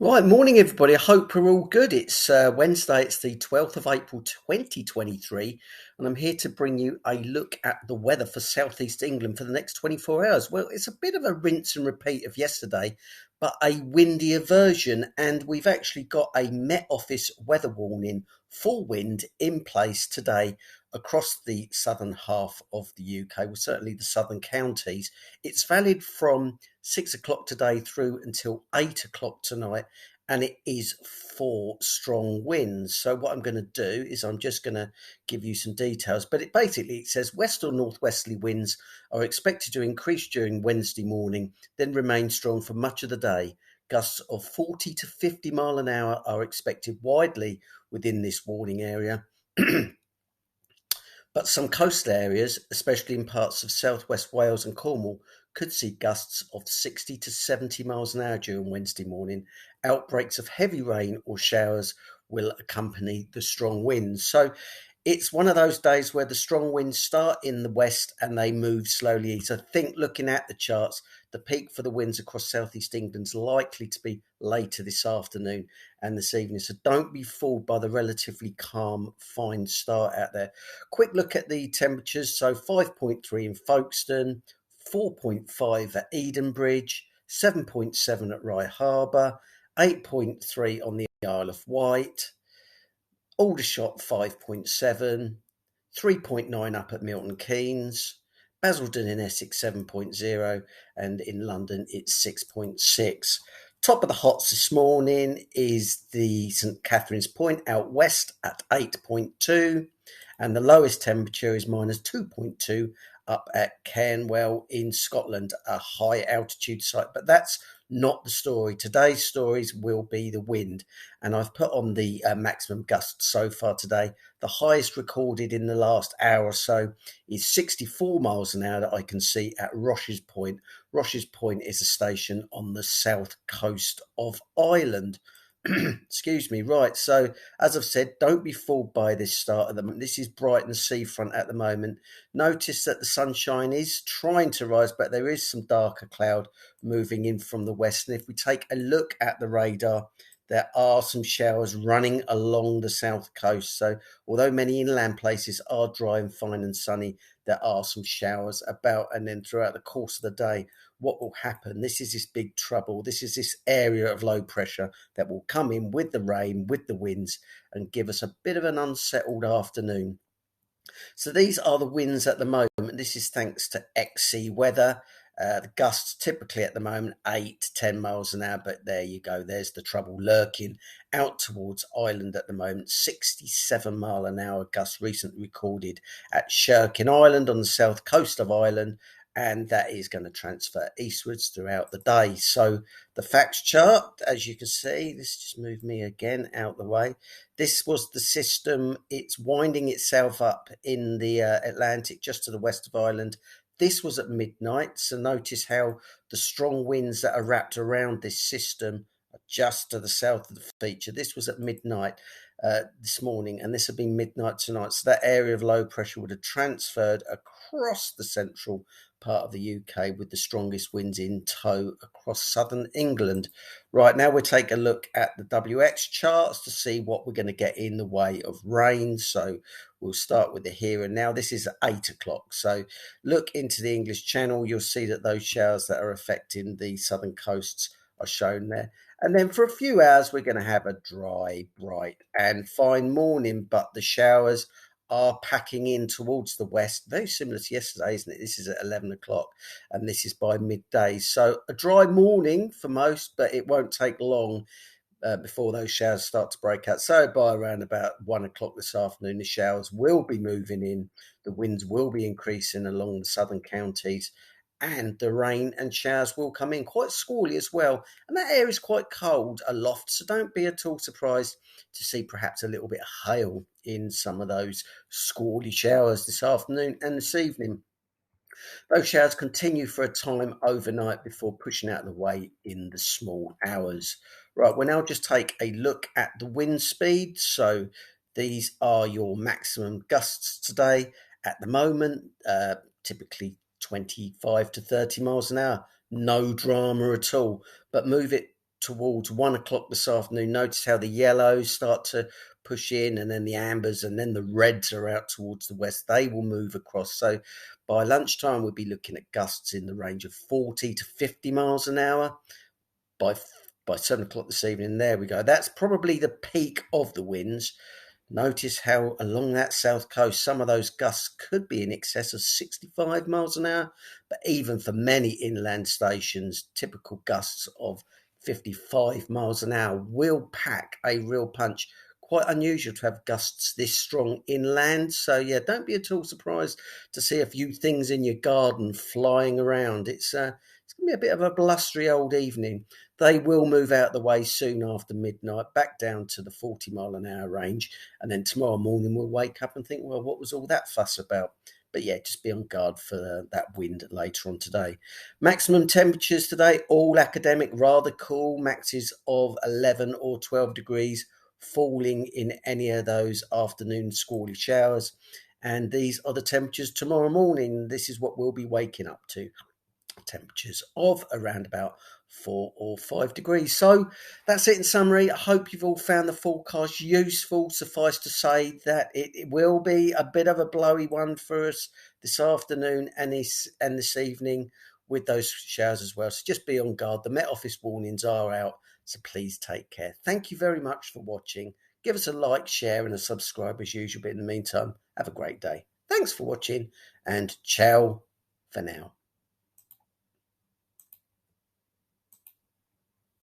Right, morning everybody. I hope we're all good. It's Wednesday, it's the 12th of April 2023, and I'm here to bring you a look at the weather for southeast England for the next 24 hours. Well, it's a bit of a rinse and repeat of yesterday, but a windier version, and we've actually got a Met Office weather warning for wind in place today across the southern half of the UK, well, certainly the southern counties. It's valid from 6 o'clock today through until 8 o'clock tonight, and it is for strong winds. So what I'm going to do is I'm just going to give you some details, but it says west or northwesterly winds are expected to increase during Wednesday morning, then remain strong for much of the day. Gusts of 40 to 50 mile an hour are expected widely within this warning area. But some coastal areas, especially in parts of southwest Wales and Cornwall, could see gusts of 60 to 70 miles an hour during Wednesday morning. Outbreaks of heavy rain or showers will accompany the strong winds. So it's one of those days where the strong winds start in the west and they move slowly east. I think looking at the charts, the peak for the winds across southeast England's likely to be later this afternoon and this evening. So don't be fooled by the relatively calm, fine start out there. Quick look at the temperatures. So 5.3 in Folkestone, 4.5 at Edenbridge, 7.7 at Rye Harbour, 8.3 on the Isle of Wight, Aldershot 5.7, 3.9 up at Milton Keynes, Basildon in Essex 7.0, and in London it's 6.6. Top of the hots this morning is the St Catherine's Point out west at 8.2, and the lowest temperature is minus 2.2 up at Cairnwell in Scotland, a high altitude site. But that's not the story. Today's stories will be the wind, and I've put on the maximum gusts so far today. The highest recorded in the last hour or so is 64 miles an hour that I can see at Rosh's Point. Rosh's Point is a station on the south coast of Ireland. Excuse me. Right. So, as I've said, don't be fooled by this start at the moment. This is Brighton seafront at the moment. Notice that the sunshine is trying to rise, but there is some darker cloud moving in from the west. And if we take a look at the radar, there are some showers running along the south coast. So, although many inland places are dry and fine and sunny, there are some showers about. And then throughout the course of the day, what will happen? This is this big trouble. This is this area of low pressure that will come in with the rain, with the winds, and give us a bit of an unsettled afternoon. So these are the winds at the moment. This is thanks to XC weather. The gusts typically at the moment 8 to 10 miles an hour, but there you go. There's the trouble lurking out towards Ireland at the moment. 67 mile an hour gusts recently recorded at Sherkin Island on the south coast of Ireland, and that is going to transfer eastwards throughout the day. So the facts chart, as you can see, this just moved me again out the way. This was the system. It's winding itself up in the Atlantic just to the west of Ireland. This was at midnight, so notice how the strong winds that are wrapped around this system are just to the south of the feature. This was at midnight this morning, and this had been midnight tonight. So that area of low pressure would have transferred across the central part of the UK with the strongest winds in tow across southern England. Right, now we'll take a look at the WX charts to see what we're going to get in the way of rain. So we'll start with the here and now. This is at 8 o'clock. So look into the English Channel. You'll see that those showers that are affecting the southern coasts are shown there. And then for a few hours, we're going to have a dry, bright and fine morning, but the showers are packing in towards the west. Very similar to yesterday, isn't it? This is at 11 o'clock and this is by midday. So a dry morning for most, but it won't take long before those showers start to break out. So by around about 1 o'clock this afternoon, the showers will be moving in. The winds will be increasing along the southern counties, and the rain and showers will come in quite squally as well. And that air is quite cold aloft, so don't be at all surprised to see perhaps a little bit of hail in some of those squally showers this afternoon and this evening. Those showers continue for a time overnight before pushing out of the way in the small hours. Right, we'll now just take a look at the wind speed. So these are your maximum gusts today. At the moment, typically 25 to 30 miles an hour. No drama at all. But move it towards 1 o'clock this afternoon, notice how the yellows start to push in, and then the ambers, and then the reds are out towards the west. They will move across. So by lunchtime, we'll be looking at gusts in the range of 40 to 50 miles an hour. By 7 o'clock this evening, there we go. That's probably the peak of the winds. Notice how along that south coast, some of those gusts could be in excess of 65 miles an hour, but even for many inland stations, typical gusts of 55 miles an hour will pack a real punch. Quite unusual to have gusts this strong inland. So yeah, don't be at all surprised to see a few things in your garden flying around. It's going to be a bit of a blustery old evening. They will move out the way soon after midnight, back down to the 40-mile-an-hour range. And then tomorrow morning we'll wake up and think, well, what was all that fuss about? But yeah, just be on guard for that wind later on today. Maximum temperatures today, all academic, rather cool. Maxes of 11 or 12 degrees, falling in any of those afternoon squally showers. And these are the temperatures tomorrow morning. This is what we'll be waking up to. Temperatures of around about 4 or 5 degrees. So that's it in summary. I hope you've all found the forecast useful. Suffice to say that it will be a bit of a blowy one for us this afternoon and this evening with those showers as well. So just be on guard. The Met Office warnings are out, so please take care. Thank you very much for watching. Give us a like, share and a subscribe as usual. But in the meantime, have a great day. Thanks for watching and ciao for now.